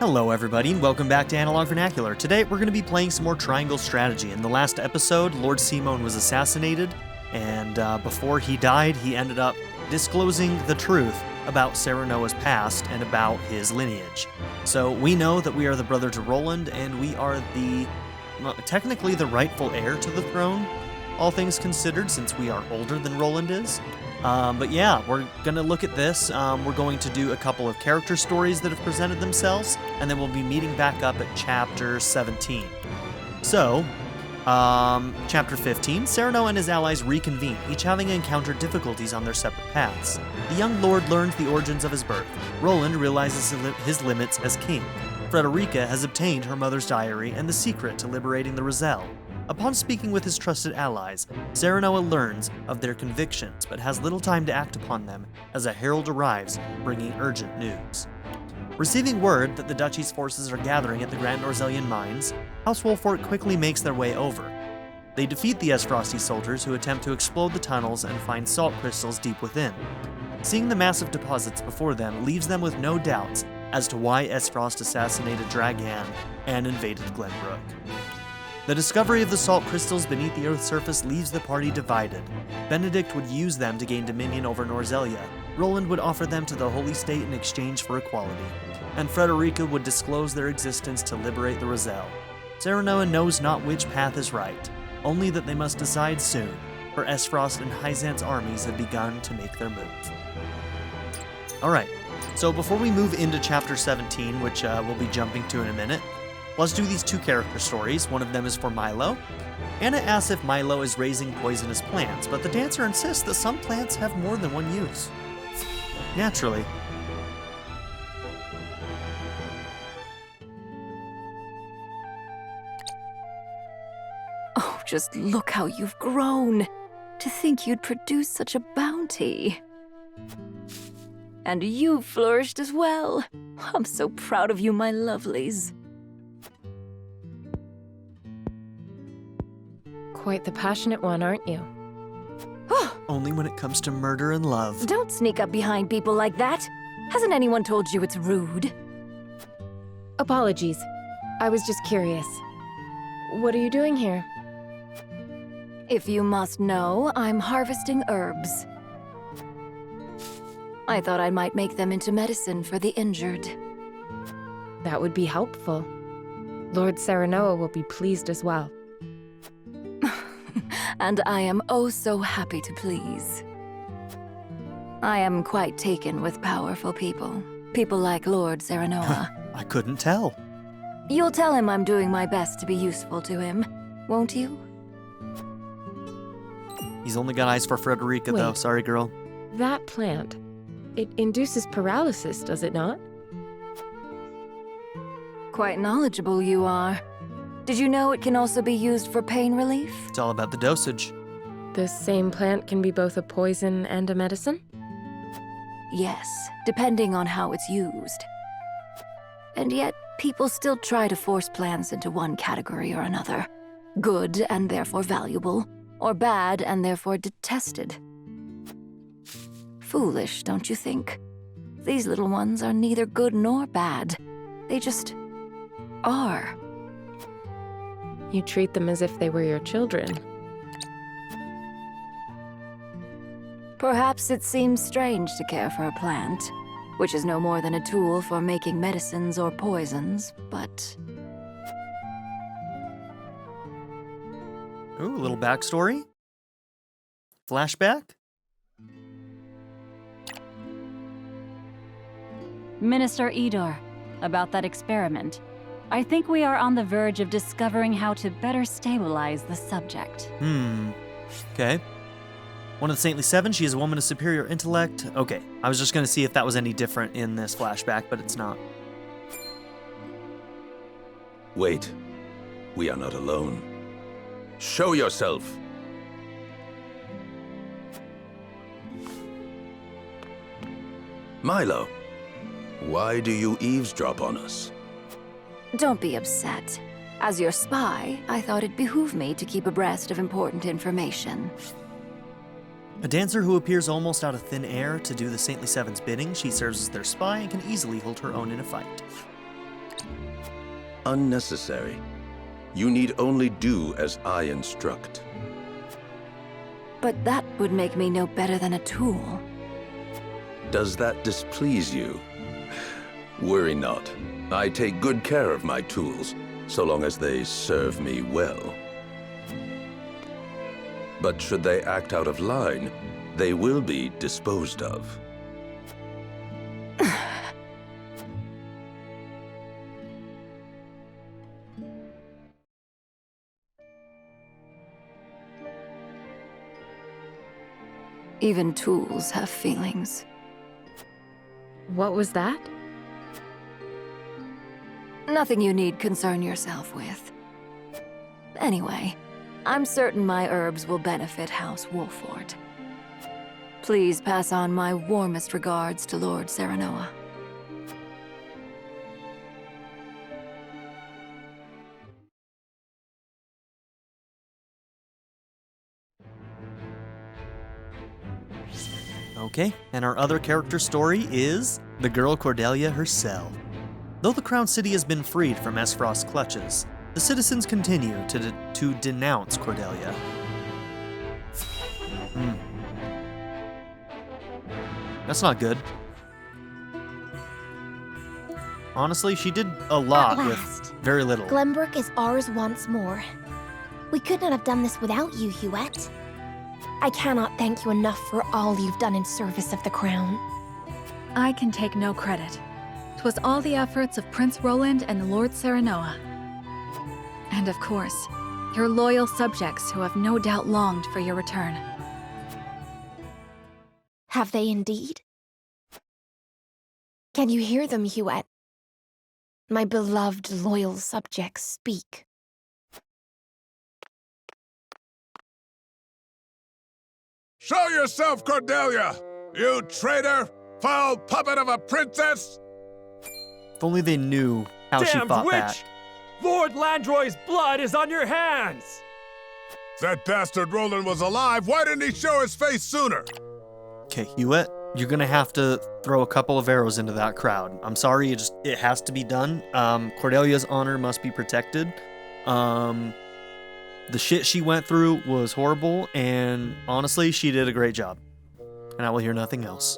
Hello everybody, and welcome back to Analog Vernacular. Today we're going to be playing some more Triangle Strategy. In the last episode, Lord Simon was assassinated, and before he died, he ended up disclosing the truth about Serenoa's past and about his lineage. So we know that we are the brother to Roland, and we are technically the rightful heir to the throne, all things considered, since we are older than Roland is. But yeah, we're going to look at this. We're going to do a couple of character stories that have presented themselves, and then we'll be meeting back up at Chapter 17. So, Chapter 15, Serenoa and his allies reconvene, each having encountered difficulties on their separate paths. The young lord learns the origins of his birth. Roland realizes his limits as king. Frederica has obtained her mother's diary and the secret to liberating the Roselle. Upon speaking with his trusted allies, Serenoa learns of their convictions, but has little time to act upon them as a herald arrives, bringing urgent news. Receiving word that the duchy's forces are gathering at the Grand Norzelian mines, House Wolfort quickly makes their way over. They defeat the Esfrosty soldiers who attempt to explode the tunnels and find salt crystals deep within. Seeing the massive deposits before them leaves them with no doubts as to why Esfrost assassinated Dragan and invaded Glenbrook. The discovery of the salt crystals beneath the Earth's surface leaves the party divided. Benedict would use them to gain dominion over Norzelia. Roland would offer them to the Holy State in exchange for equality. And Frederica would disclose their existence to liberate the Roselle. Serenoa knows not which path is right, only that they must decide soon, for Esfrost and Heisant's armies have begun to make their move. Alright, so before we move into Chapter 17, which we'll be jumping to in a minute, let's do these two character stories. One of them is for Milo. Anna asks if Milo is raising poisonous plants, but the dancer insists that some plants have more than one use. Naturally. Oh, just look how you've grown. To think you'd produce such a bounty. And you've flourished as well. I'm so proud of you, my lovelies. Quite the passionate one, aren't you? Only when it comes to murder and love. Don't sneak up behind people like that. Hasn't anyone told you it's rude? Apologies. I was just curious. What are you doing here? If you must know, I'm harvesting herbs. I thought I might make them into medicine for the injured. That would be helpful. Lord Serenoa will be pleased as well. And I am oh so happy to please. I am quite taken with powerful people. People like Lord Serenoa. I couldn't tell. You'll tell him I'm doing my best to be useful to him, won't you? He's only got eyes for Frederica, though. Wait. Sorry, girl. That plant, it induces paralysis, does it not? Quite knowledgeable you are. Did you know it can also be used for pain relief? It's all about the dosage. The same plant can be both a poison and a medicine? Yes, depending on how it's used. And yet, people still try to force plants into one category or another. Good and therefore valuable, or bad and therefore detested. Foolish, don't you think? These little ones are neither good nor bad. They just are. You treat them as if they were your children. Perhaps it seems strange to care for a plant, which is no more than a tool for making medicines or poisons, but... Ooh, a little backstory. Flashback. Minister Edor, about that experiment. I think we are on the verge of discovering how to better stabilize the subject. Okay. One of the Saintly Seven, she is a woman of superior intellect. Okay, I was just going to see if that was any different in this flashback, but it's not. Wait. We are not alone. Show yourself! Milo, why do you eavesdrop on us? Don't be upset. As your spy, I thought it behooved me to keep abreast of important information. A dancer who appears almost out of thin air to do the Saintly Seven's bidding, she serves as their spy and can easily hold her own in a fight. Unnecessary. You need only do as I instruct. But that would make me no better than a tool. Does that displease you? Worry not. I take good care of my tools, so long as they serve me well. But should they act out of line, they will be disposed of. Even tools have feelings. What was that? Nothing you need concern yourself with. Anyway, I'm certain my herbs will benefit House Wolford. Please pass on my warmest regards to Lord Serenoa. Okay, and our other character story is the girl Cordelia herself. Though the Crown City has been freed from Esfrost's clutches, the citizens continue to denounce Cordelia. That's not good. Honestly, she did a lot At with last. very little. Glenbrook is ours once more. We could not have done this without you, Huette. I cannot thank you enough for all you've done in service of the crown. I can take no credit. 'Twas all the efforts of Prince Roland and Lord Serenoa. And of course, your loyal subjects who have no doubt longed for your return. Have they indeed? Can you hear them, Huette? My beloved loyal subjects speak. Show yourself, Cordelia! You traitor! Foul puppet of a princess! If only they knew how she Damned fought witch! back. Lord Landroy's blood is on your hands! If that bastard Roland was alive, why didn't he show his face sooner? Okay, Hewitt, you're gonna have to throw a couple of arrows into that crowd. I'm sorry, it has to be done. Cordelia's honor must be protected. The shit she went through was horrible, and honestly, she did a great job. And I will hear nothing else.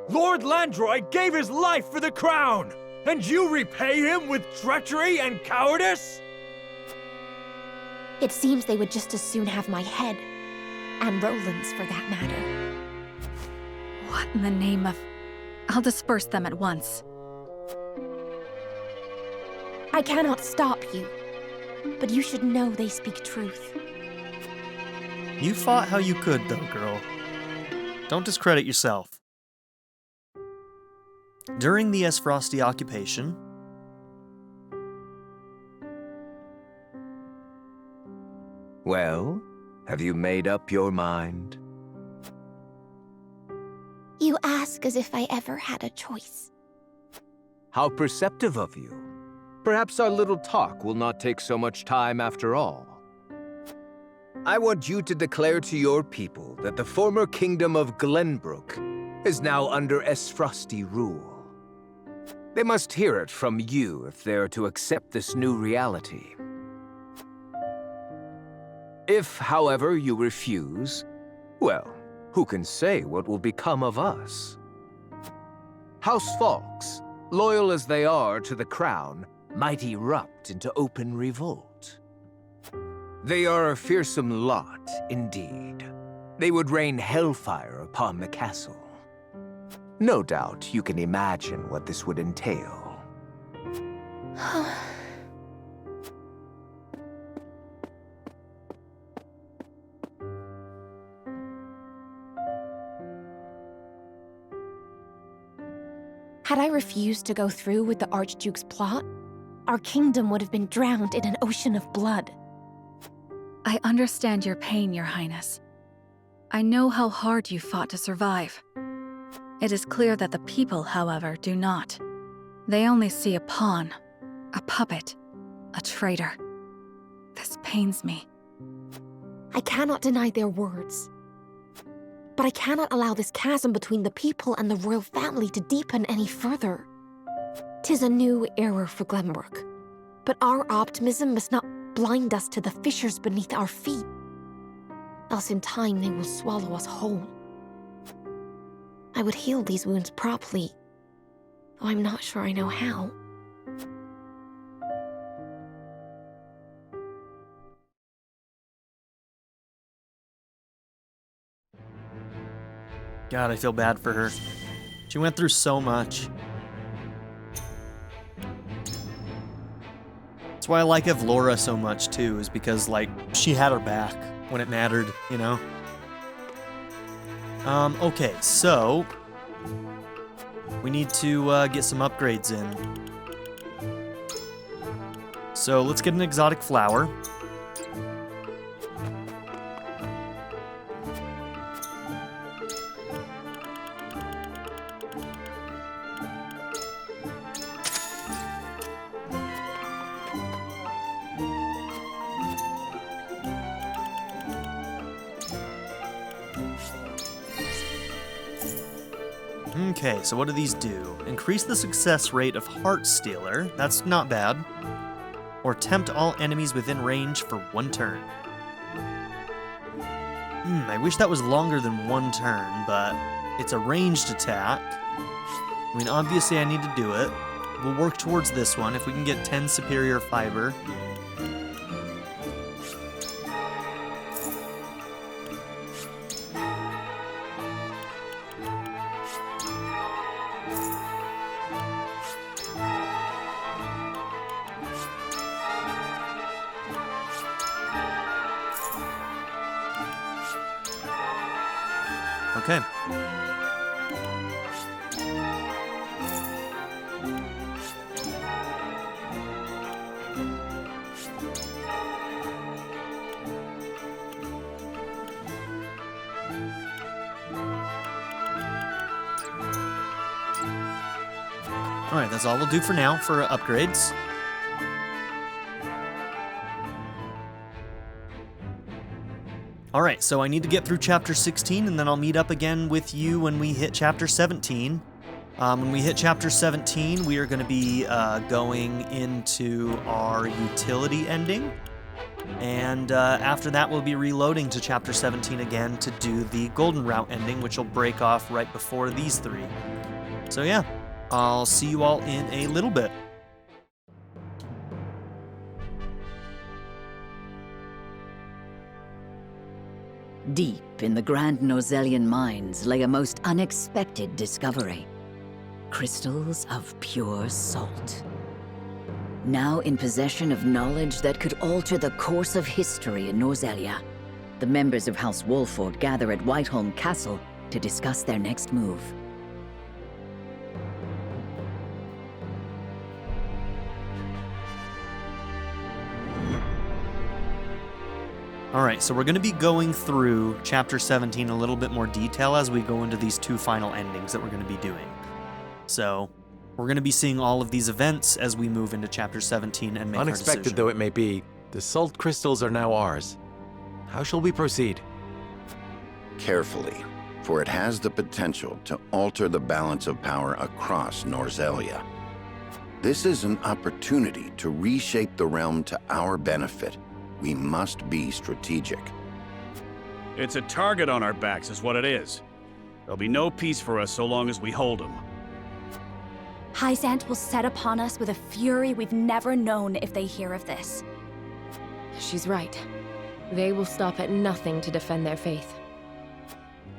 Lord Landroy gave his life for the crown, and you repay him with treachery and cowardice? It seems they would just as soon have my head. And Roland's, for that matter. What in the name of... I'll disperse them at once. I cannot stop you. But you should know they speak truth. You fought how you could, though, girl. Don't discredit yourself. During the Esfrosti occupation, Well, have you made up your mind? You ask as if I ever had a choice. How perceptive of you. Perhaps our little talk will not take so much time after all. I want you to declare to your people that the former kingdom of Glenbrook is now under Esfrosti rule. They must hear it from you if they are to accept this new reality. If, however, you refuse, well, who can say what will become of us? House Fawkes, loyal as they are to the crown, might erupt into open revolt. They are a fearsome lot, indeed. They would rain hellfire upon the castle. No doubt you can imagine what this would entail. Had I refused to go through with the Archduke's plot, our kingdom would have been drowned in an ocean of blood. I understand your pain, Your Highness. I know how hard you fought to survive. It is clear that the people, however, do not. They only see a pawn, a puppet, a traitor. This pains me. I cannot deny their words. But I cannot allow this chasm between the people and the royal family to deepen any further. 'Tis a new era for Glenbrook, but our optimism must not blind us to the fissures beneath our feet, else in time they will swallow us whole. I would heal these wounds properly, though I'm not sure I know how. God, I feel bad for her. She went through so much. That's why I like Evlora so much too, is because, like, she had her back when it mattered, you know? Okay, so we need to get some upgrades in. So let's get an exotic flower. Okay, so what do these do? Increase the success rate of Heartstealer. That's not bad. Or tempt all enemies within range for 1 turn. I wish that was longer than 1 turn, but it's a ranged attack. I mean, obviously I need to do it. We'll work towards this one if we can get 10 superior fiber. Okay. Alright, that's all we'll do for now for upgrades. Alright, so I need to get through Chapter 16, and then I'll meet up again with you when we hit Chapter 17. When we hit Chapter 17, we are going to be going into our utility ending. And after that, we'll be reloading to Chapter 17 again to do the Golden Route ending, which will break off right before these 3. So yeah, I'll see you all in a little bit. Deep in the Grand Nozellian mines lay a most unexpected discovery. Crystals of pure salt. Now in possession of knowledge that could alter the course of history in Norzellia, the members of House Wolford gather at Whiteholm Castle to discuss their next move. Alright, so we're going to be going through Chapter 17 in a little bit more detail as we go into these 2 final endings that we're going to be doing. So, we're going to be seeing all of these events as we move into Chapter 17 and make our decision. Unexpected though it may be, the salt crystals are now ours. How shall we proceed? Carefully, for it has the potential to alter the balance of power across Norzellia. This is an opportunity to reshape the realm to our benefit. We must be strategic. It's a target on our backs is what it is. There'll be no peace for us so long as we hold them. Heisante will set upon us with a fury we've never known if they hear of this. She's right. They will stop at nothing to defend their faith.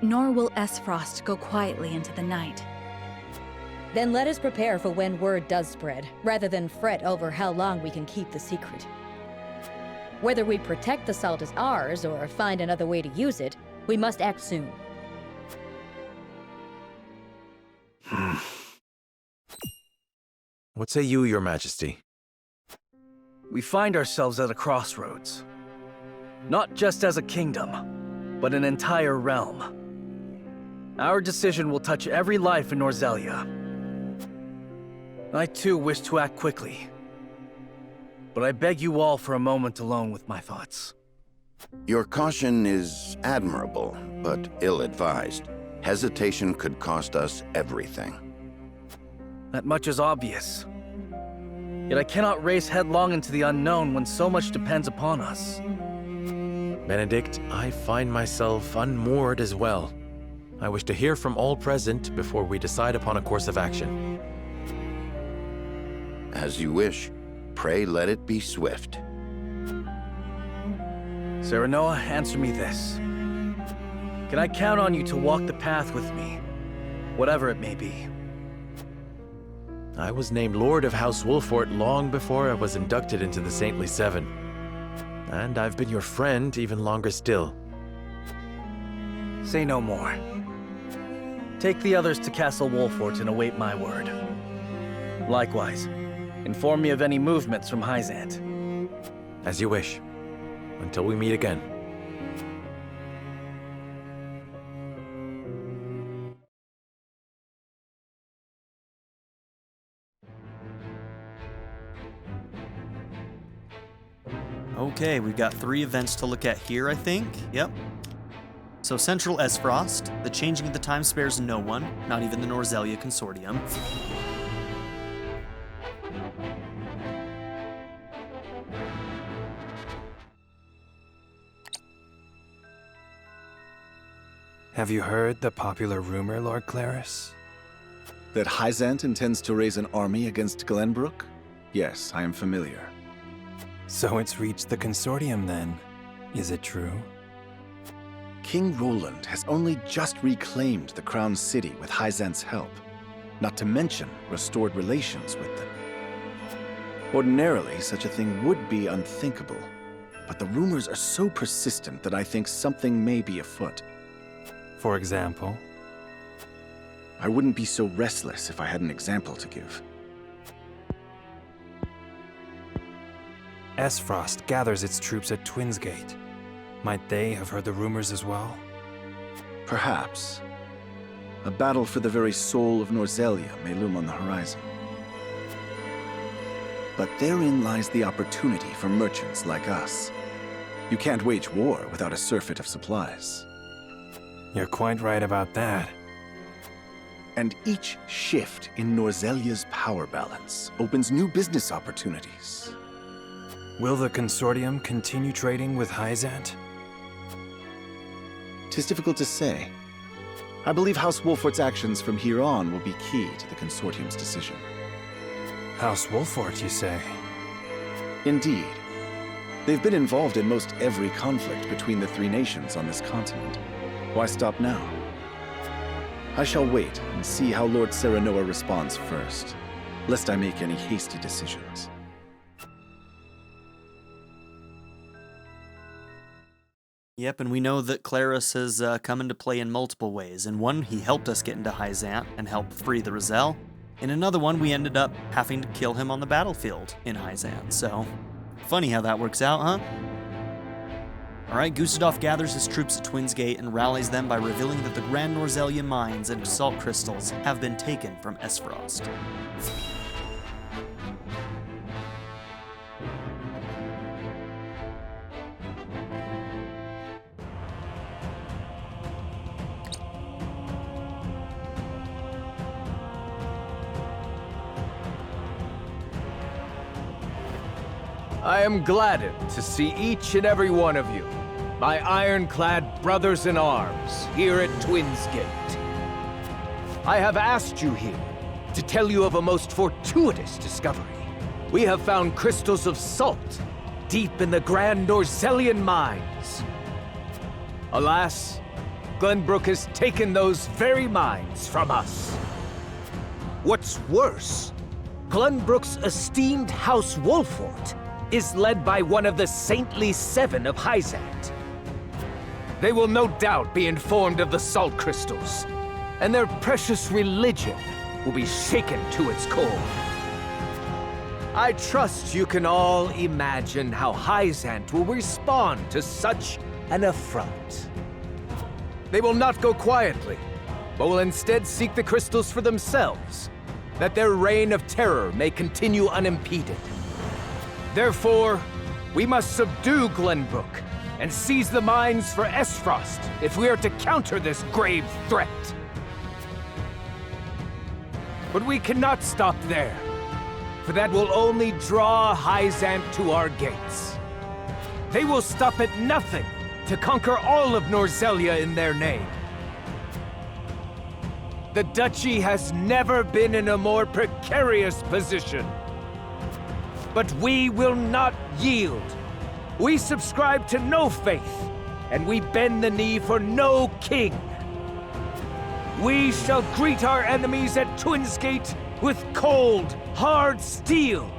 Nor will Esfrost go quietly into the night. Then let us prepare for when word does spread, rather than fret over how long we can keep the secret. Whether we protect the salt as ours or find another way to use it, we must act soon. What say you, Your Majesty? We find ourselves at a crossroads. Not just as a kingdom, but an entire realm. Our decision will touch every life in Norzellia. I too wish to act quickly. But I beg you all for a moment alone with my thoughts. Your caution is admirable, but ill-advised. Hesitation could cost us everything. That much is obvious. Yet I cannot race headlong into the unknown when so much depends upon us. Benedict, I find myself unmoored as well. I wish to hear from all present before we decide upon a course of action. As you wish. Pray let it be swift. Serenoa, answer me this. Can I count on you to walk the path with me, whatever it may be? I was named Lord of House Wolfort long before I was inducted into the Saintly Seven. And I've been your friend even longer still. Say no more. Take the others to Castle Wolfort and await my word. Likewise, inform me of any movements from Heisante. As you wish. Until we meet again. Okay, we've got 3 events to look at here, I think. Yep. So Central Esfrost, the changing of the time spares no one, not even the Norzelia Consortium. Have you heard the popular rumor, Lord Claris? That Heisante intends to raise an army against Glenbrook? Yes, I am familiar. So it's reached the Consortium then. Is it true? King Roland has only just reclaimed the Crown City with Heisante's help, not to mention restored relations with them. Ordinarily, such a thing would be unthinkable, but the rumors are so persistent that I think something may be afoot. For example? I wouldn't be so restless if I had an example to give. Esfrost gathers its troops at Twinsgate. Might they have heard the rumors as well? Perhaps. A battle for the very soul of Norzelia may loom on the horizon. But therein lies the opportunity for merchants like us. You can't wage war without a surfeit of supplies. You're quite right about that. And each shift in Norzelia's power balance opens new business opportunities. Will the Consortium continue trading with Heisante? 'Tis difficult to say. I believe House Wolfort's actions from here on will be key to the Consortium's decision. House Wolfort, you say? Indeed. They've been involved in most every conflict between the 3 nations on this continent. Why stop now? I shall wait and see how Lord Serenoa responds first, lest I make any hasty decisions. Yep, and we know that Claris has come into play in multiple ways. In one, he helped us get into Heisante and help free the Roselle. In another one, we ended up having to kill him on the battlefield in Heisante. So, funny how that works out, huh? Alright, Gustave gathers his troops at Twinsgate and rallies them by revealing that the Grand Norzelia mines and salt crystals have been taken from Esfrost. I am gladdened to see each and every one of you, my ironclad brothers in arms, here at Twinsgate. I have asked you here to tell you of a most fortuitous discovery. We have found crystals of salt deep in the Grand Norzelian mines. Alas, Glenbrook has taken those very mines from us. What's worse, Glenbrook's esteemed House Wolfort is led by one of the Saintly Seven of Heisante. They will no doubt be informed of the salt crystals, and their precious religion will be shaken to its core. I trust you can all imagine how Heisante will respond to such an affront. They will not go quietly, but will instead seek the crystals for themselves, that their reign of terror may continue unimpeded. Therefore, we must subdue Glenbrook and seize the mines for Esfrost if we are to counter this grave threat. But we cannot stop there, for that will only draw Heisante to our gates. They will stop at nothing to conquer all of Norzelia in their name. The Duchy has never been in a more precarious position. But we will not yield. We subscribe to no faith, and we bend the knee for no king. We shall greet our enemies at Twinsgate with cold, hard steel.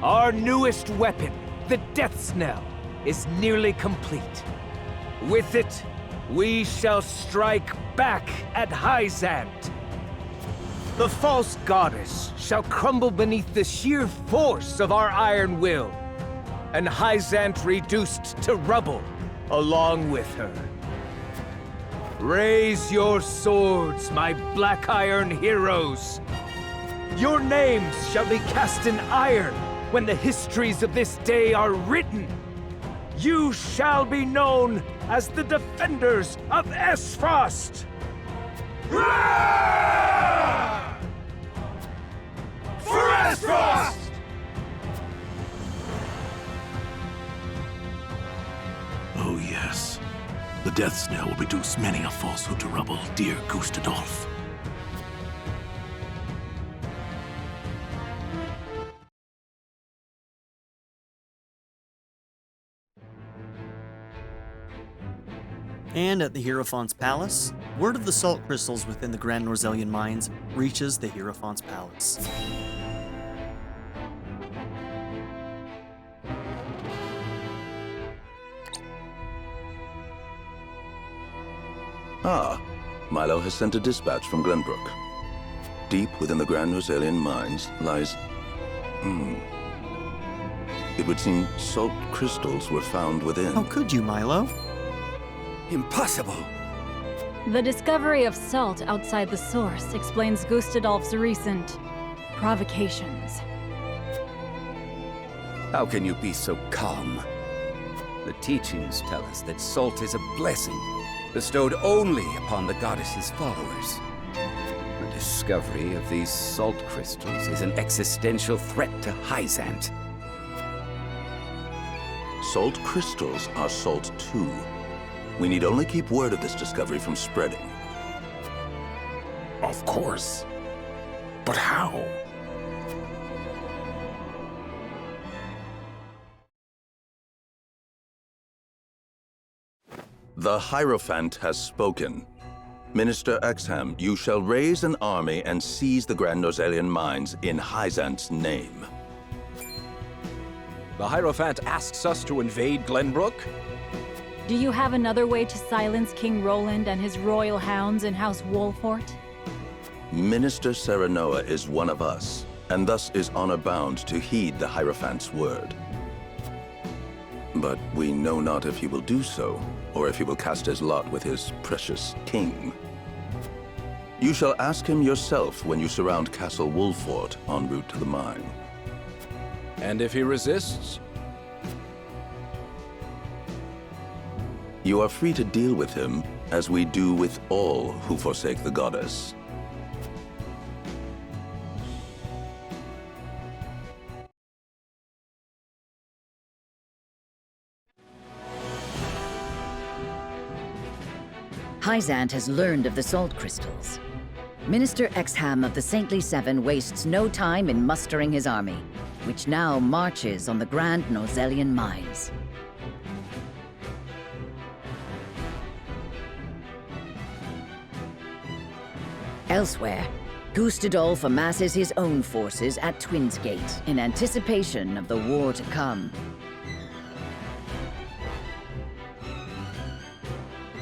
Our newest weapon, the Death's Knell, is nearly complete. With it, we shall strike back at Heisante. The false goddess shall crumble beneath the sheer force of our iron will, and Heisante reduced to rubble along with her. Raise your swords, my black iron heroes. Your names shall be cast in iron when the histories of this day are written. You shall be known as the defenders of Esfrost! For Esfrost! Oh yes. The Death's Knell will reduce many a falsehood to rubble, dear Gustadolf. And at the Hierophant's Palace, word of the salt crystals within the Grand Norzelian mines reaches the Hierophant's Palace. Ah, Milo has sent a dispatch from Glenbrook. Deep within the Grand Norzelian mines lies... It would seem salt crystals were found within. How could you, Milo? Impossible! The discovery of salt outside the source explains Gustadolf's recent provocations. How can you be so calm? The teachings tell us that salt is a blessing, bestowed only upon the goddess's followers. The discovery of these salt crystals is an existential threat to Heisante. Salt crystals are salt too. We need only keep word of this discovery from spreading. Of course. But how? The Hierophant has spoken. Minister Exham, you shall raise an army and seize the Grand Norzelian mines in Heisante's name. The Hierophant asks us to invade Glenbrook? Do you have another way to silence King Roland and his royal hounds in House Wolfort? Minister Serenoa is one of us, and thus is honor-bound to heed the Hierophant's word. But we know not if he will do so, or if he will cast his lot with his precious king. You shall ask him yourself when you surround Castle Wolfort en route to the mine. And if he resists? You are free to deal with him, as we do with all who forsake the goddess. Heisante has learned of the salt crystals. Minister Exham of the Saintly Seven wastes no time in mustering his army, which now marches on the Grand Norzelian mines. Elsewhere, Gustadolf amasses his own forces at Twinsgate in anticipation of the war to come.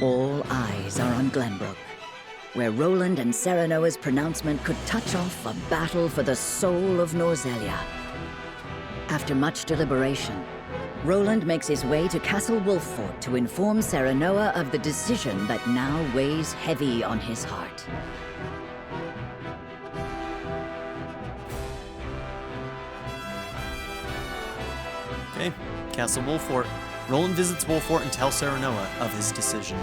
All eyes are on Glenbrook, where Roland and Serenoa's pronouncement could touch off a battle for the soul of Norzelia. After much deliberation, Roland makes his way to Castle Wolfort to inform Serenoa of the decision that now weighs heavy on his heart. Okay, Castle Wolfort. Roland visits Wolfort and tells Serenoa of his decision.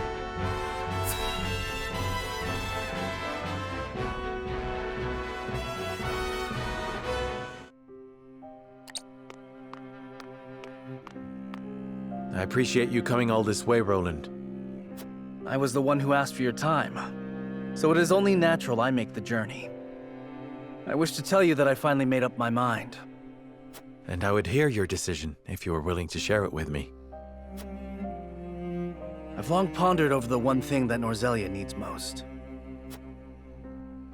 I appreciate you coming all this way, Roland. I was the one who asked for your time, so it is only natural I make the journey. I wish to tell you that I finally made up my mind. And I would hear your decision if you were willing to share it with me. I've long pondered over the one thing that Norzelia needs most.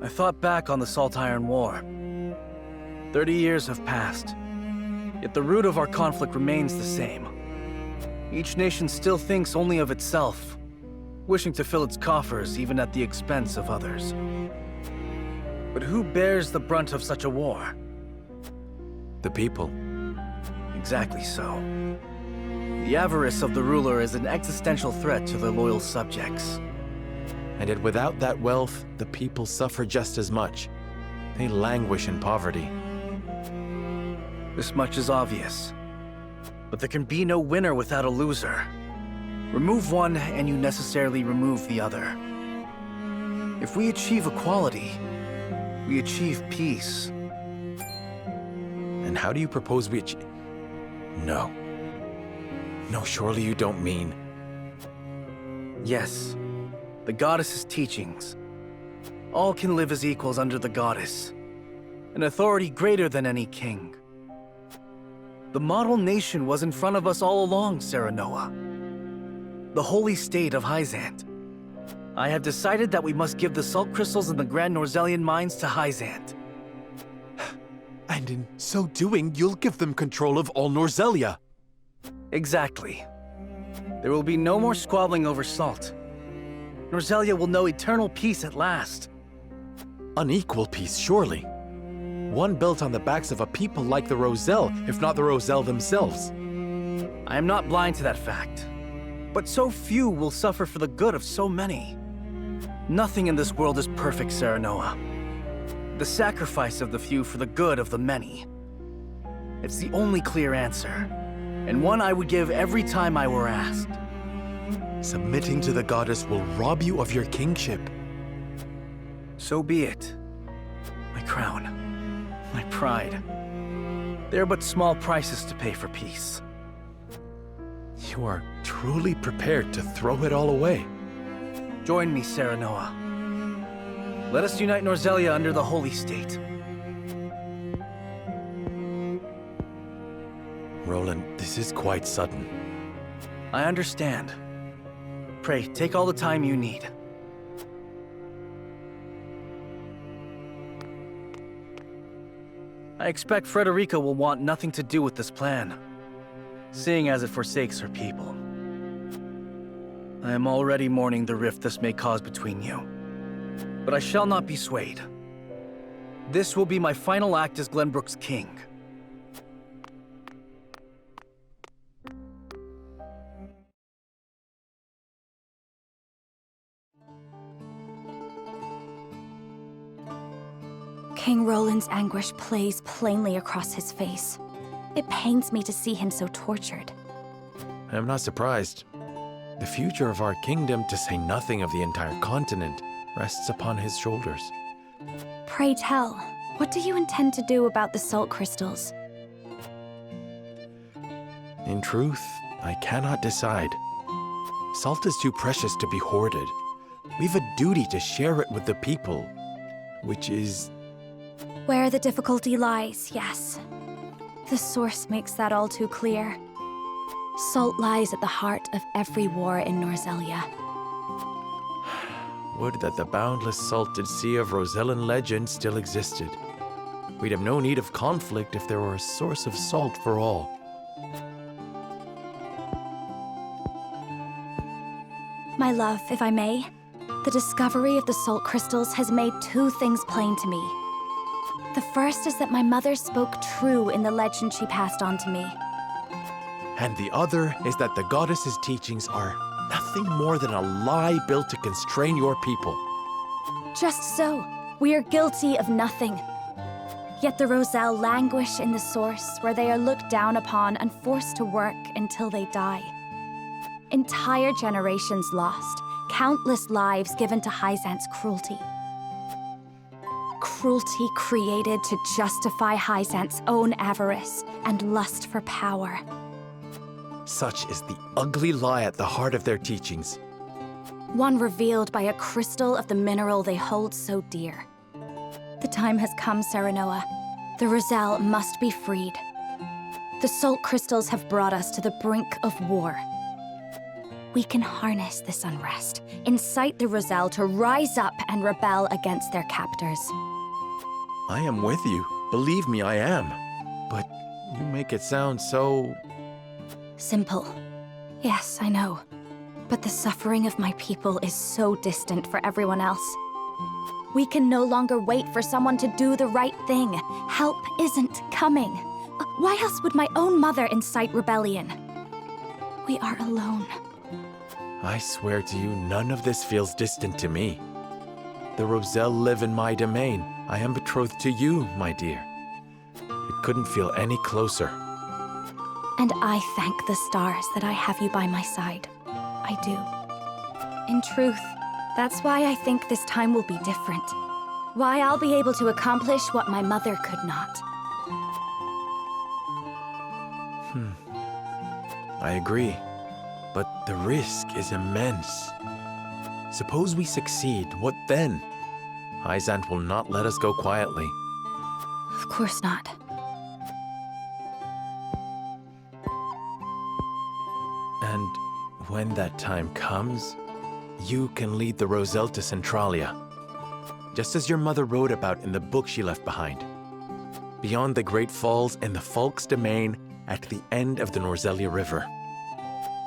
I thought back on the Salt Iron War. 30 years have passed, yet the root of our conflict remains the same. Each nation still thinks only of itself, wishing to fill its coffers even at the expense of others. But who bears the brunt of such a war? The people. Exactly so. The avarice of the ruler is an existential threat to their loyal subjects. And yet without that wealth, the people suffer just as much. They languish in poverty. This much is obvious. But there can be no winner without a loser. Remove one, and you necessarily remove the other. If we achieve equality, we achieve peace. And how do you propose we achieve? No. No, surely you don't mean... Yes. The goddess's teachings. All can live as equals under the goddess. An authority greater than any king. The model nation was in front of us all along, Serenoa. The holy state of Heisante. I have decided that we must give the salt crystals in the Grand Norzelian mines to Heisante. And in so doing, you'll give them control of all Norzelia. Exactly. There will be no more squabbling over salt. Norzelia will know eternal peace at last. Unequal peace, surely. One built on the backs of a people like the Roselle, if not the Roselle themselves. I am not blind to that fact. But so few will suffer for the good of so many. Nothing in this world is perfect, Serenoa. The sacrifice of the few for the good of the many. It's the only clear answer, and one I would give every time I were asked. Submitting to the goddess will rob you of your kingship. So be it. My crown, my pride. They are but small prices to pay for peace. You are truly prepared to throw it all away. Join me, Serenoa. Let us unite Norzelia under the Holy State. Roland, this is quite sudden. I understand. Pray, take all the time you need. I expect Frederica will want nothing to do with this plan, seeing as it forsakes her people. I am already mourning the rift this may cause between you, but I shall not be swayed. This will be my final act as Glenbrook's king. King Roland's anguish plays plainly across his face. It pains me to see him so tortured. I am not surprised. The future of our kingdom, to say nothing of the entire continent, rests upon his shoulders. Pray tell, what do you intend to do about the salt crystals? In truth, I cannot decide. Salt is too precious to be hoarded. We've a duty to share it with the people, which is... Where the difficulty lies, yes. The source makes that all too clear. Salt lies at the heart of every war in Norzelia. Would that the boundless salted sea of Rosellan legend still existed. We'd have no need of conflict if there were a source of salt for all. My love, if I may, the discovery of the salt crystals has made two things plain to me. The first is that my mother spoke true in the legend she passed on to me. And the other is that the goddess's teachings are nothing more than a lie built to constrain your people. Just so. We are guilty of nothing. Yet the Roselle languish in the source, where they are looked down upon and forced to work until they die. Entire generations lost, countless lives given to Heisante's cruelty. Cruelty created to justify Heisante's own avarice and lust for power. Such is the ugly lie at the heart of their teachings. One revealed by a crystal of the mineral they hold so dear. The time has come, Serenoa. The Roselle must be freed. The salt crystals have brought us to the brink of war. We can harness this unrest, incite the Roselle to rise up and rebel against their captors. I am with you. Believe me, I am. But you make it sound so... Simple. Yes, I know. But the suffering of my people is so distant for everyone else. We can no longer wait for someone to do the right thing. Help isn't coming. Why else would my own mother incite rebellion? We are alone. I swear to you, none of this feels distant to me. The Roselle live in my domain. I am betrothed to you, my dear. It couldn't feel any closer. And I thank the stars that I have you by my side. I do. In truth, that's why I think this time will be different. Why I'll be able to accomplish what my mother could not. I agree. But the risk is immense. Suppose we succeed, what then? Heisante will not let us go quietly. Of course not. And when that time comes, you can lead the Roselle to Centralia, just as your mother wrote about in the book she left behind. Beyond the Great Falls in the Falk's domain at the end of the Norzelia River,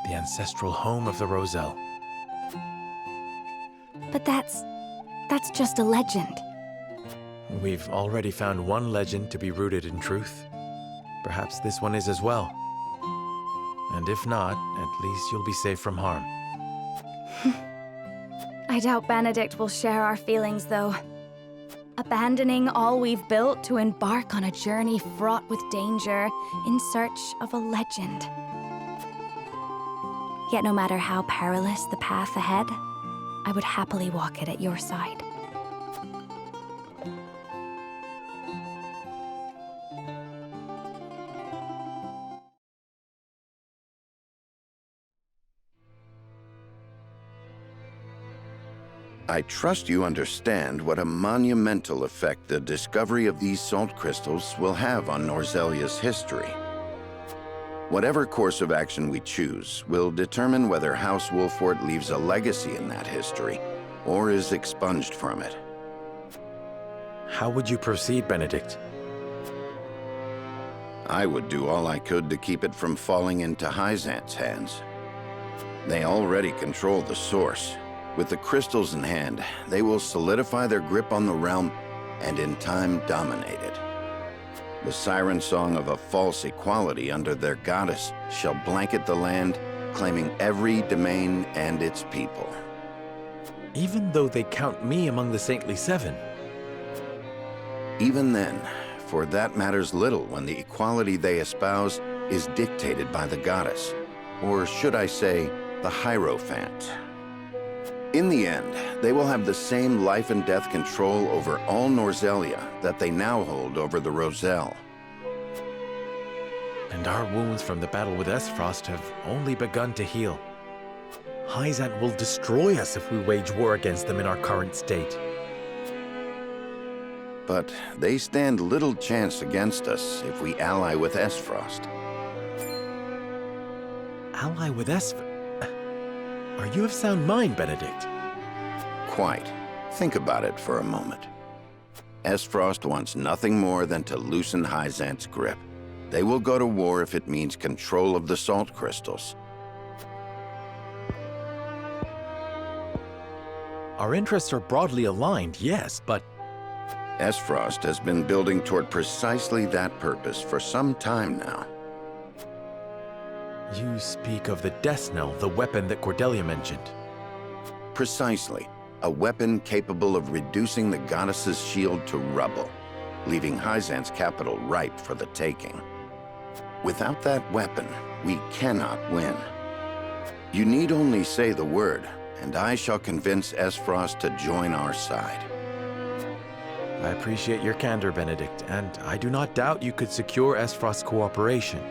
the ancestral home of the Roselle. But that's just a legend. We've already found one legend to be rooted in truth. Perhaps this one is as well. And if not, at least you'll be safe from harm. I doubt Benedict will share our feelings, though. Abandoning all we've built to embark on a journey fraught with danger in search of a legend. Yet no matter how perilous the path ahead, I would happily walk it at your side. I trust you understand what a monumental effect the discovery of these salt crystals will have on Norzelia's history. Whatever course of action we choose will determine whether House Wolfort leaves a legacy in that history or is expunged from it. How would you proceed, Benedict? I would do all I could to keep it from falling into Heisante's hands. They already control the source. With the crystals in hand, they will solidify their grip on the realm and in time dominate it. The siren song of a false equality under their goddess shall blanket the land, claiming every domain and its people. Even though they count me among the Saintly Seven? Even then, for that matters little when the equality they espouse is dictated by the goddess, or should I say, the Hierophant. In the end, they will have the same life and death control over all Norzelia that they now hold over the Roselle. And our wounds from the battle with Esfrost have only begun to heal. Heisante will destroy us if we wage war against them in our current state. But they stand little chance against us if we ally with Esfrost. Ally with Esfrost? Are you of sound mind, Benedict? Quite. Think about it for a moment. Esfrost wants nothing more than to loosen Heisante's grip. They will go to war if it means control of the salt crystals. Our interests are broadly aligned, yes, but... Esfrost has been building toward precisely that purpose for some time now. You speak of the Death Knell, the weapon that Cordelia mentioned. Precisely. A weapon capable of reducing the goddess's shield to rubble, leaving Heisante's capital ripe for the taking. Without that weapon, we cannot win. You need only say the word, and I shall convince Esfrost to join our side. I appreciate your candor, Benedict, and I do not doubt you could secure Esfrost's cooperation.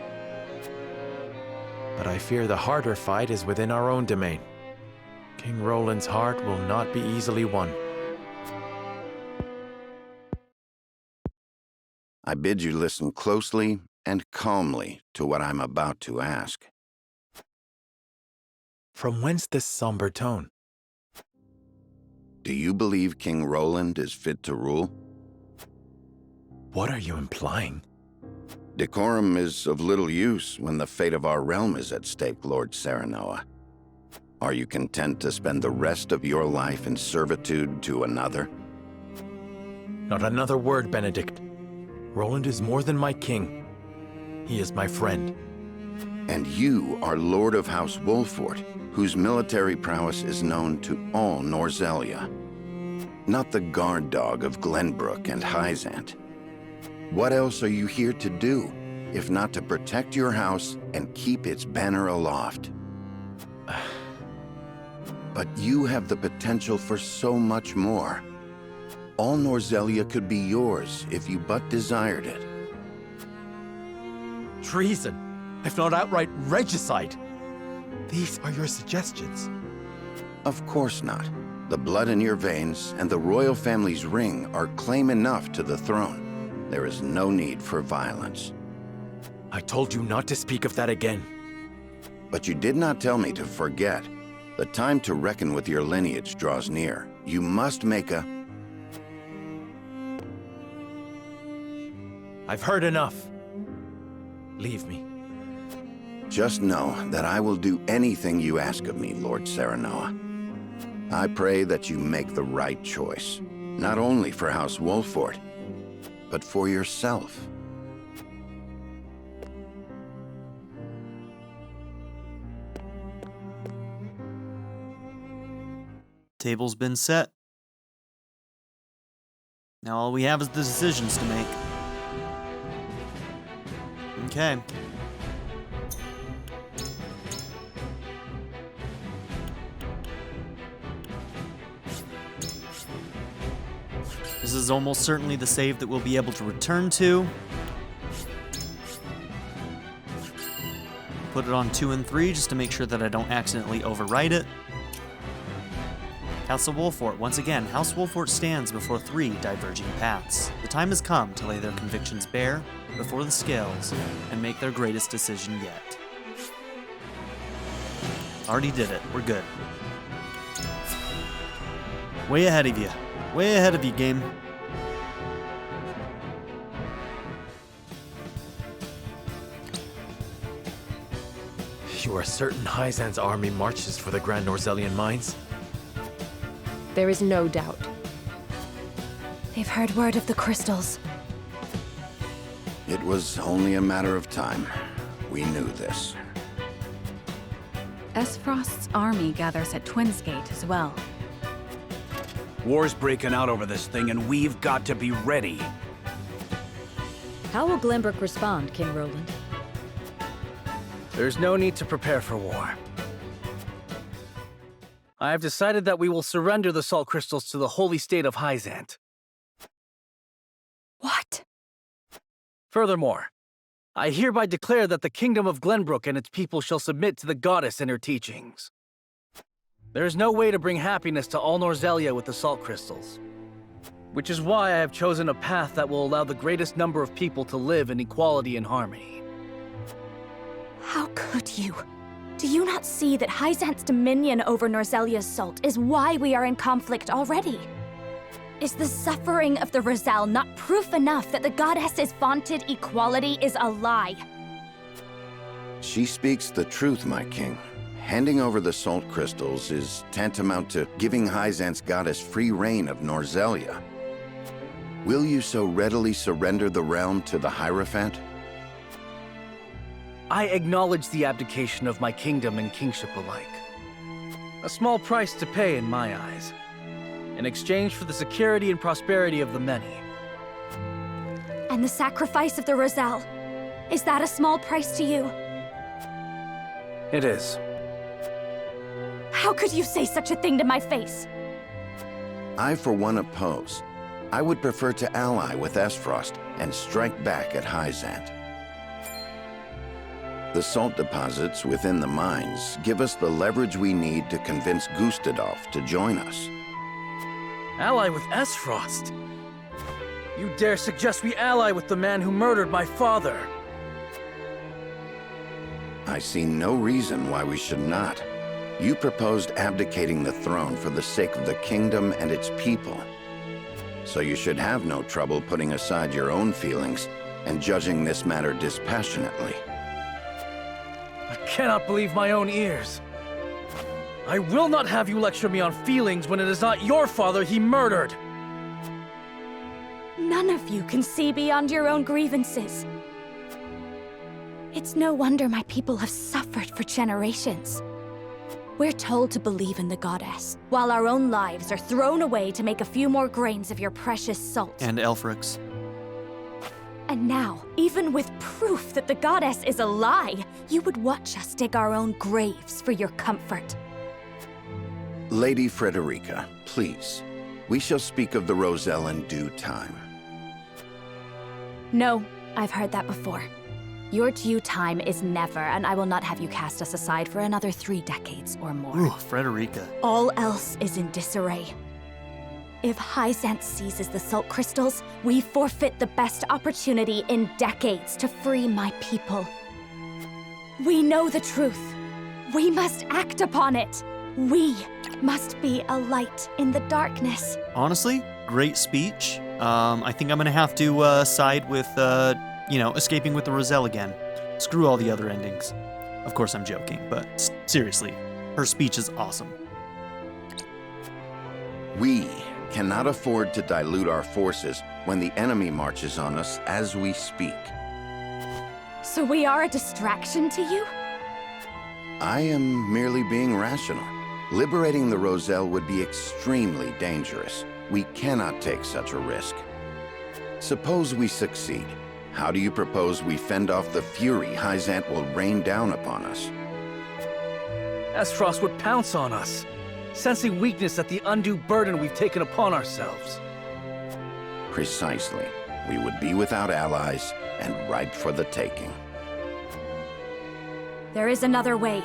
But I fear the harder fight is within our own domain. King Roland's heart will not be easily won. I bid you listen closely and calmly to what I'm about to ask. From whence this somber tone? Do you believe King Roland is fit to rule? What are you implying? Decorum is of little use when the fate of our realm is at stake, Lord Serenoa. Are you content to spend the rest of your life in servitude to another? Not another word, Benedict. Roland is more than my king. He is my friend. And you are Lord of House Wolfort, whose military prowess is known to all Norzelia. Not the guard dog of Glenbrook and Heisante. What else are you here to do, if not to protect your house and keep its banner aloft? But you have the potential for so much more. All Norzelia could be yours if you but desired it. Treason, if not outright regicide. These are your suggestions. Of course not. The blood in your veins and the royal family's ring are claim enough to the throne. There is no need for violence. I told you not to speak of that again. But you did not tell me to forget. The time to reckon with your lineage draws near. You must make a... I've heard enough. Leave me. Just know that I will do anything you ask of me, Lord Serenoa. I pray that you make the right choice, not only for House Wolfort, but for yourself. Table's been set. Now all we have is the decisions to make. Okay. This is almost certainly the save that we'll be able to return to. Put it on 2 and 3 just to make sure that I don't accidentally overwrite it. House of Wolfort. Once again, House Wolfort stands before 3 diverging paths. The time has come to lay their convictions bare before the scales and make their greatest decision yet. Already did it. We're good. Way ahead of you. Way ahead of you, game. You are certain Heisante's army marches for the Grand Norzelian mines? There is no doubt. They've heard word of the crystals. It was only a matter of time. We knew this. Esfrost's army gathers at Twinsgate as well. War's breaking out over this thing, and we've got to be ready. How will Glenbrook respond, King Roland? There's no need to prepare for war. I have decided that we will surrender the salt crystals to the holy state of Heisante. What? Furthermore, I hereby declare that the kingdom of Glenbrook and its people shall submit to the goddess and her teachings. There is no way to bring happiness to all Norzelia with the salt crystals, which is why I have chosen a path that will allow the greatest number of people to live in equality and harmony. How could you? Do you not see that Heisante's dominion over Norzelia's salt is why we are in conflict already? Is the suffering of the Rosal not proof enough that the goddess's vaunted equality is a lie? She speaks the truth, my king. Handing over the salt crystals is tantamount to giving Heisante's goddess free reign of Norzelia. Will you so readily surrender the realm to the Hierophant? I acknowledge the abdication of my kingdom and kingship alike. A small price to pay in my eyes, in exchange for the security and prosperity of the many. And the sacrifice of the Rosal, is that a small price to you? It is. How could you say such a thing to my face? I, for one, oppose. I would prefer to ally with Esfrost and strike back at Heisante. The salt deposits within the mines give us the leverage we need to convince Gustadolf to join us. Ally with Esfrost? You dare suggest we ally with the man who murdered my father? I see no reason why we should not. You proposed abdicating the throne for the sake of the kingdom and its people. So you should have no trouble putting aside your own feelings and judging this matter dispassionately. I cannot believe my own ears. I will not have you lecture me on feelings when it is not your father he murdered. None of you can see beyond your own grievances. It's no wonder my people have suffered for generations. We're told to believe in the goddess, while our own lives are thrown away to make a few more grains of your precious salt. And Elfric's. And now, even with proof that the goddess is a lie, you would watch us dig our own graves for your comfort. Lady Frederica, please. We shall speak of the Roselle in due time. No, I've heard that before. Your due time is never, and I will not have you cast us aside for another 3 decades or more. Ooh, Frederica. All else is in disarray. If Heisante seizes the salt crystals, we forfeit the best opportunity in decades to free my people. We know the truth. We must act upon it. We must be a light in the darkness. Honestly, great speech. I think I'm gonna have to side with, escaping with the Roselle again. Screw all the other endings. Of course, I'm joking, but seriously, her speech is awesome. We cannot afford to dilute our forces when the enemy marches on us as we speak. So we are a distraction to you? I am merely being rational. Liberating the Roselle would be extremely dangerous. We cannot take such a risk. Suppose we succeed. How do you propose we fend off the fury Heisante will rain down upon us? Esfrost would pounce on us, sensing weakness at the undue burden we've taken upon ourselves. Precisely. We would be without allies and ripe for the taking. There is another way.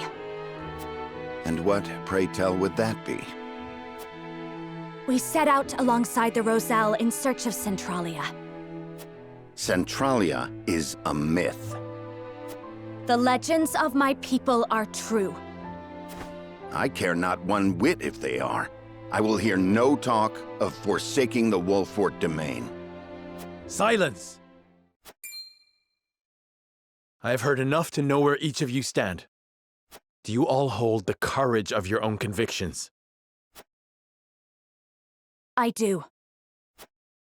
And what, pray tell, would that be? We set out alongside the Roselle in search of Centralia. Centralia is a myth. The legends of my people are true. I care not one whit if they are. I will hear no talk of forsaking the Wolfort domain. Silence! I have heard enough to know where each of you stand. Do you all hold the courage of your own convictions? I do.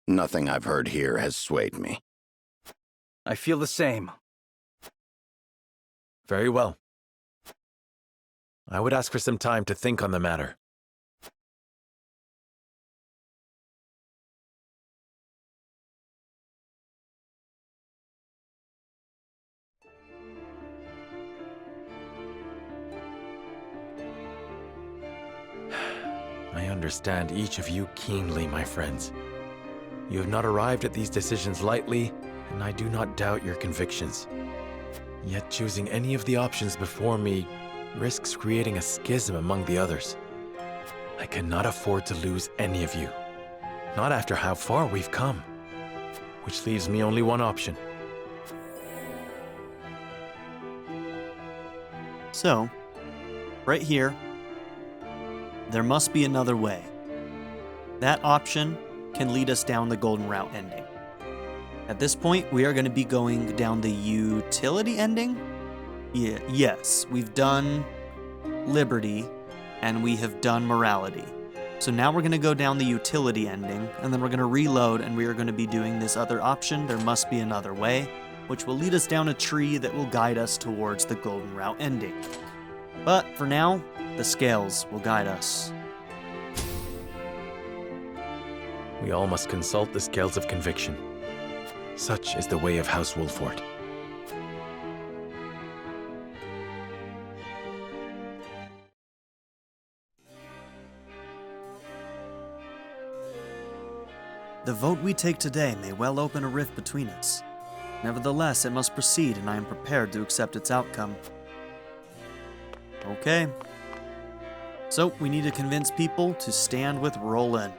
Nothing I've heard here has swayed me. I feel the same. Very well. I would ask for some time to think on the matter. I understand each of you keenly, my friends. You have not arrived at these decisions lightly, and I do not doubt your convictions. Yet choosing any of the options before me risks creating a schism among the others. I cannot afford to lose any of you, not after how far we've come, which leaves me only one option. So, right here, there must be another way. That option can lead us down the Golden Route ending. At this point, we are going to be going down the utility ending. Yes, we've done liberty, and we have done morality. So now we're going to go down the utility ending, and then we're going to reload, and we are going to be doing this other option, there must be another way, which will lead us down a tree that will guide us towards the Golden Route ending. But for now, the scales will guide us. We all must consult the scales of conviction. Such is the way of House Wolfort. The vote we take today may well open a rift between us. Nevertheless, it must proceed, and I am prepared to accept its outcome. Okay. So, we need to convince people to stand with Roland,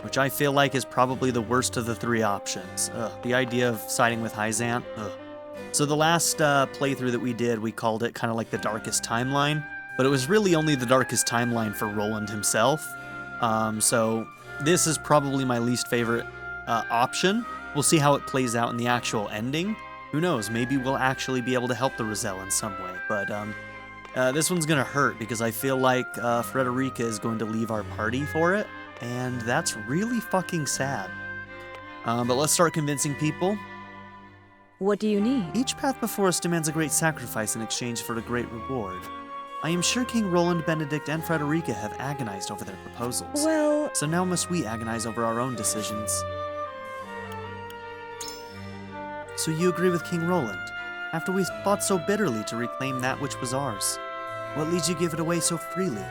which I feel like is probably the worst of the three options. The idea of siding with Heisante. So the last playthrough that we did, we called it kind of like the darkest timeline, but it was really only the darkest timeline for Roland himself. So this is probably my least favorite option. We'll see how it plays out in the actual ending. Who knows, maybe we'll actually be able to help the Roselle in some way, but this one's gonna hurt because I feel like Frederica is going to leave our party for it, and that's really fucking sad. But let's start convincing people. What do you need? Each path before us demands a great sacrifice in exchange for a great reward. I am sure King Roland, Benedict, and Frederica have agonized over their proposals. Well... So now must we agonize over our own decisions. So you agree with King Roland, after we fought so bitterly to reclaim that which was ours? What leads you to give it away so freely?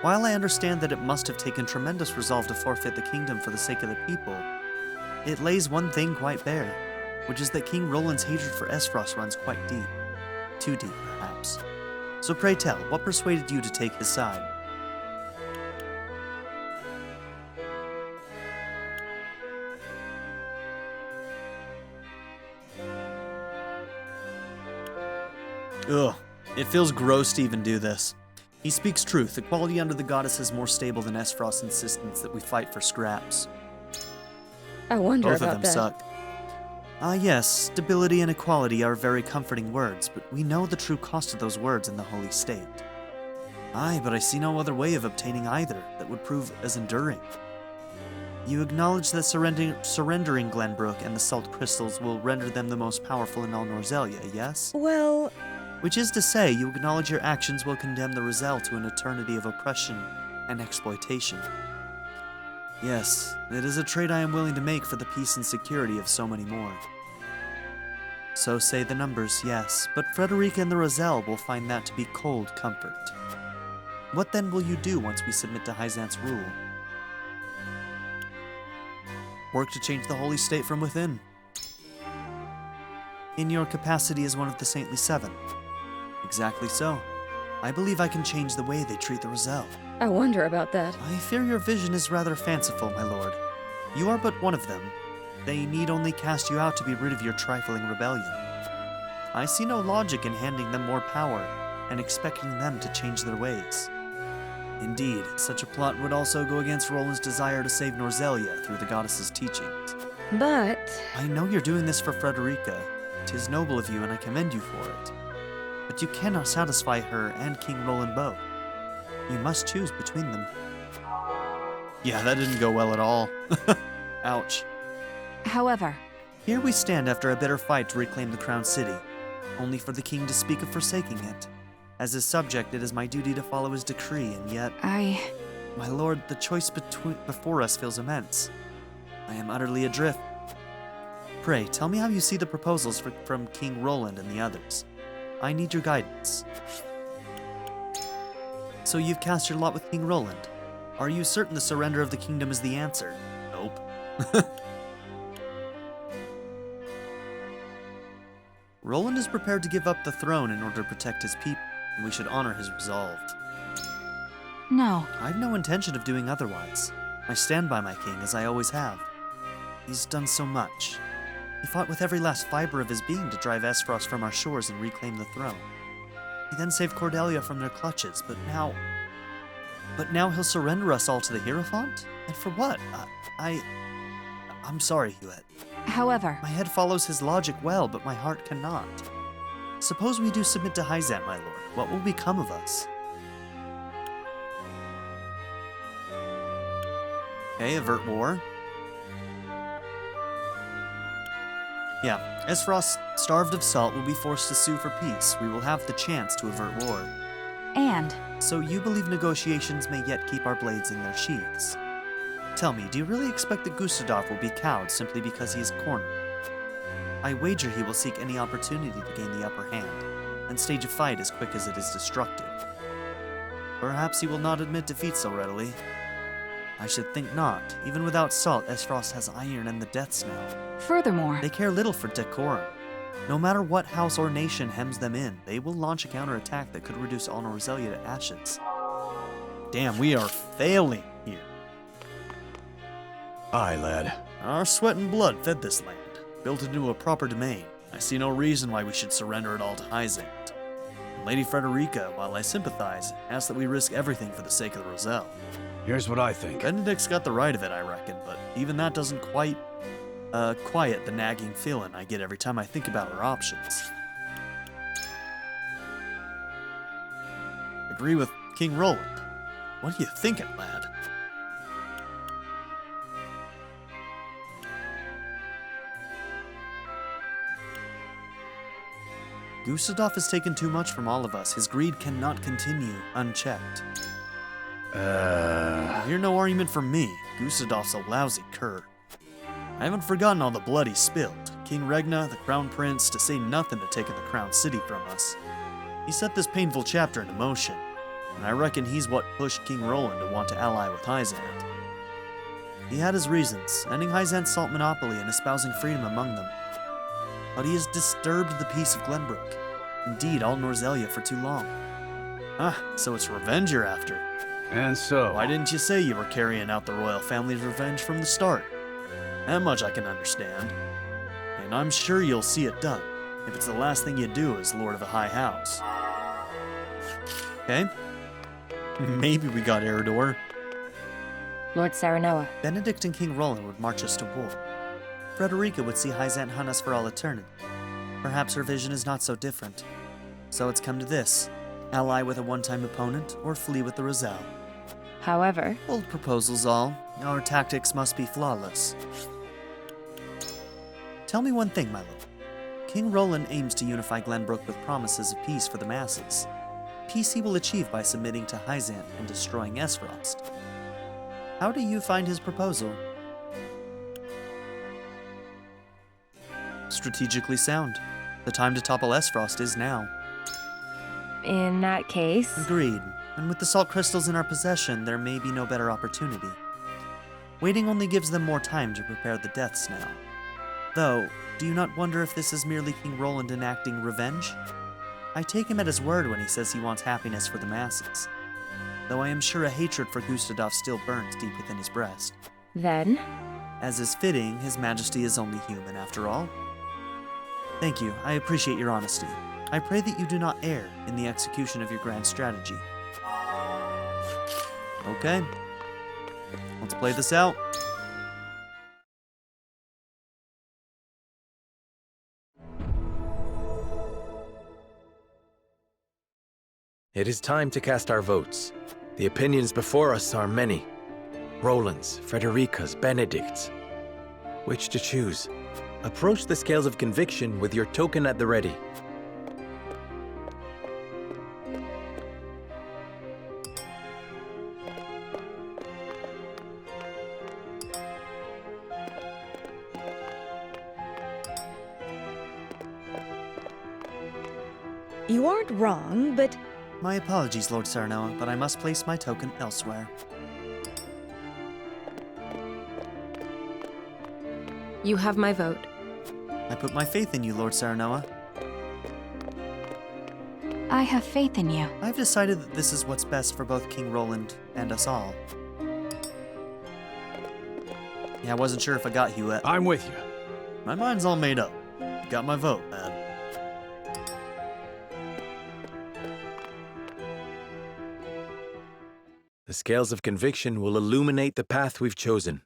While I understand that it must have taken tremendous resolve to forfeit the kingdom for the sake of the people, it lays one thing quite bare, which is that King Roland's hatred for Esfrost runs quite deep. Too deep, perhaps. So pray tell, what persuaded you to take his side? Ugh, it feels gross to even do this. He speaks truth. Equality under the goddess is more stable than Esfrost's insistence that we fight for scraps. I wonder Both about of them that. suck. Yes, stability and equality are very comforting words, but we know the true cost of those words in the Holy State. Aye, but I see no other way of obtaining either that would prove as enduring. You acknowledge that surrendering Glenbrook and the salt crystals will render them the most powerful in all Norzelia, yes? Well... Which is to say, you acknowledge your actions will condemn the Roselle to an eternity of oppression and exploitation. Yes, it is a trade I am willing to make for the peace and security of so many more. So say the numbers, yes, but Frederica and the Roselle will find that to be cold comfort. What then will you do once we submit to Heisante's rule? Work to change the Holy State from within. In your capacity as one of the Saintly Seven. Exactly so. I believe I can change the way they treat the Roselle. I wonder about that. I fear your vision is rather fanciful, my lord. You are but one of them. They need only cast you out to be rid of your trifling rebellion. I see no logic in handing them more power and expecting them to change their ways. Indeed, such a plot would also go against Roland's desire to save Norzelia through the goddess's teachings. But... I know you're doing this for Frederica. 'Tis noble of you and I commend you for it. But you cannot satisfy her and King Roland both. You must choose between them. Yeah, that didn't go well at all. Ouch. However, here we stand after a bitter fight to reclaim the crown city, only for the king to speak of forsaking it. As his subject, it is my duty to follow his decree, and yet... My lord, the choice before us feels immense. I am utterly adrift. Pray, tell me how you see the proposals from King Roland and the others. I need your guidance. So you've cast your lot with King Roland. Are you certain the surrender of the kingdom is the answer? Nope. Roland is prepared to give up the throne in order to protect his people, and we should honor his resolve. no. I've no intention of doing otherwise. I stand by my king, as I always have. He's done so much. He fought with every last fiber of his being to drive Esfrost from our shores and reclaim the throne. He then saved Cordelia from their clutches, but now he'll surrender us all to the Hierophant? And for what? I'm sorry, Hewitt. However, My head follows his logic well, but my heart cannot. Suppose we do submit to Heisante, my lord. What will become of us? Okay, avert war. Yeah, Esfrost, starved of salt, will be forced to sue for peace. We will have the chance to avert war. and So you believe negotiations may yet keep our blades in their sheaths? Tell me, do you really expect that Gustadov will be cowed simply because he is cornered? I wager he will seek any opportunity to gain the upper hand, and stage a fight as quick as it is destructive. Perhaps he will not admit defeat so readily. I should think not. Even without salt, Esfrost has iron and the death snell. Furthermore, They care little for decorum. No matter what house or nation hems them in, they will launch a counterattack that could reduce all Norzelia to ashes. Damn, we are failing here. Aye, lad. Our sweat and blood fed this land, built into a proper domain. I see no reason why we should surrender it all to Heisante. Lady Frederica, while I sympathize, asks that we risk everything for the sake of the Roselle. Here's what I think. Benedict's got the right of it, I reckon, but even that doesn't quite quiet the nagging feeling I get every time I think about our options. Agree with King Roland. What are you thinking, lad? Gustadolf has taken too much from all of us. His greed cannot continue unchecked. I hear no argument from me. Gustadolf's a lousy cur. I haven't forgotten all the blood he spilled. King Regna, the Crown Prince, to say nothing to taking the Crown City from us. He set this painful chapter into motion, and I reckon he's what pushed King Roland to want to ally with Heisante. He had his reasons, ending Heisante's salt monopoly and espousing freedom among them. But he has disturbed the peace of Glenbrook, indeed all Norzelia for too long. So it's revenge you're after. And so? Why didn't you say you were carrying out the royal family's revenge from the start? That much I can understand. And I'm sure you'll see it done, if it's the last thing you do as Lord of a High House. Okay? Maybe we got Eridor. Lord Saranoa. Benedict and King Roland would march us to war. Frederica would see Heisante hunt us for all eternity. Perhaps her vision is not so different. So it's come to this. Ally with a one-time opponent, or flee with the Roselle. However, Bold proposals all. Our tactics must be flawless. Tell me one thing, my lord. King Roland aims to unify Glenbrook with promises of peace for the masses. Peace he will achieve by submitting to Heisante and destroying Esfrost. How do you find his proposal? Strategically sound. The time to topple Esfrost is now. in that case... Agreed. And with the salt crystals in our possession, there may be no better opportunity. Waiting only gives them more time to prepare the death snell. Though, do you not wonder if this is merely King Roland enacting revenge? I take him at his word when he says he wants happiness for the masses. Though I am sure a hatred for Gustadolf still burns deep within his breast. Then? As is fitting, His Majesty is only human after all. Thank you, I appreciate your honesty. I pray that you do not err in the execution of your grand strategy. Okay. Let's play this out. It is time to cast our votes. The opinions before us are many. Roland's, Frederica's, Benedict's. Which to choose? Approach the scales of conviction with your token at the ready. You aren't wrong, but... My apologies, Lord Saranoa, but I must place my token elsewhere. You have my vote. I put my faith in you, Lord Saranoa. I have faith in you. I've decided that this is what's best for both King Roland and us all. Yeah, I wasn't sure if I got you yet. I'm with you. My mind's all made up. Got my vote, man. The scales of conviction will illuminate the path we've chosen.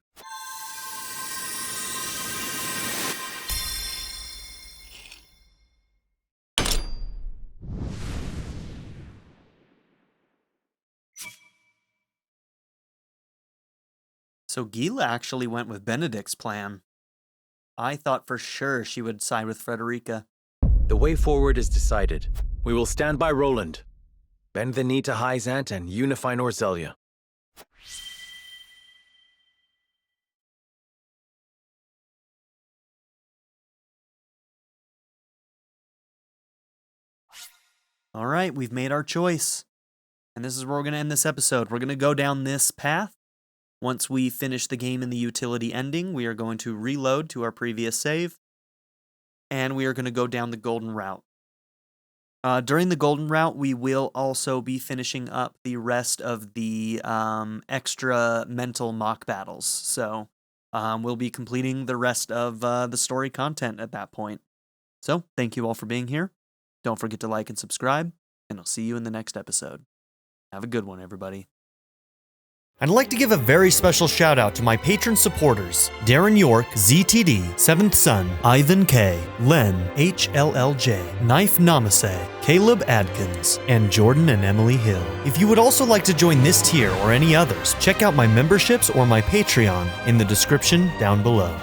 So Gila actually went with Benedict's plan. I thought for sure she would side with Frederica. The way forward is decided. We will stand by Roland. Bend the knee to Heisante and unify Norzelia. All right, we've made our choice. And this is where we're going to end this episode. We're going to go down this path. Once we finish the game in the utility ending, we are going to reload to our previous save, and we are going to go down the golden route. During the golden route, we will also be finishing up the rest of the extra mental mock battles. So we'll be completing the rest of the story content at that point. So thank you all for being here. Don't forget to like and subscribe, and I'll see you in the next episode. Have a good one, everybody. I'd like to give a very special shout out to my patron supporters: Darren York, ZTD, 7th Son, Ivan K, Len, HLLJ, Knife Namaste, Caleb Adkins, and Jordan and Emily Hill. If you would also like to join this tier or any others, check out my memberships or my Patreon in the description down below.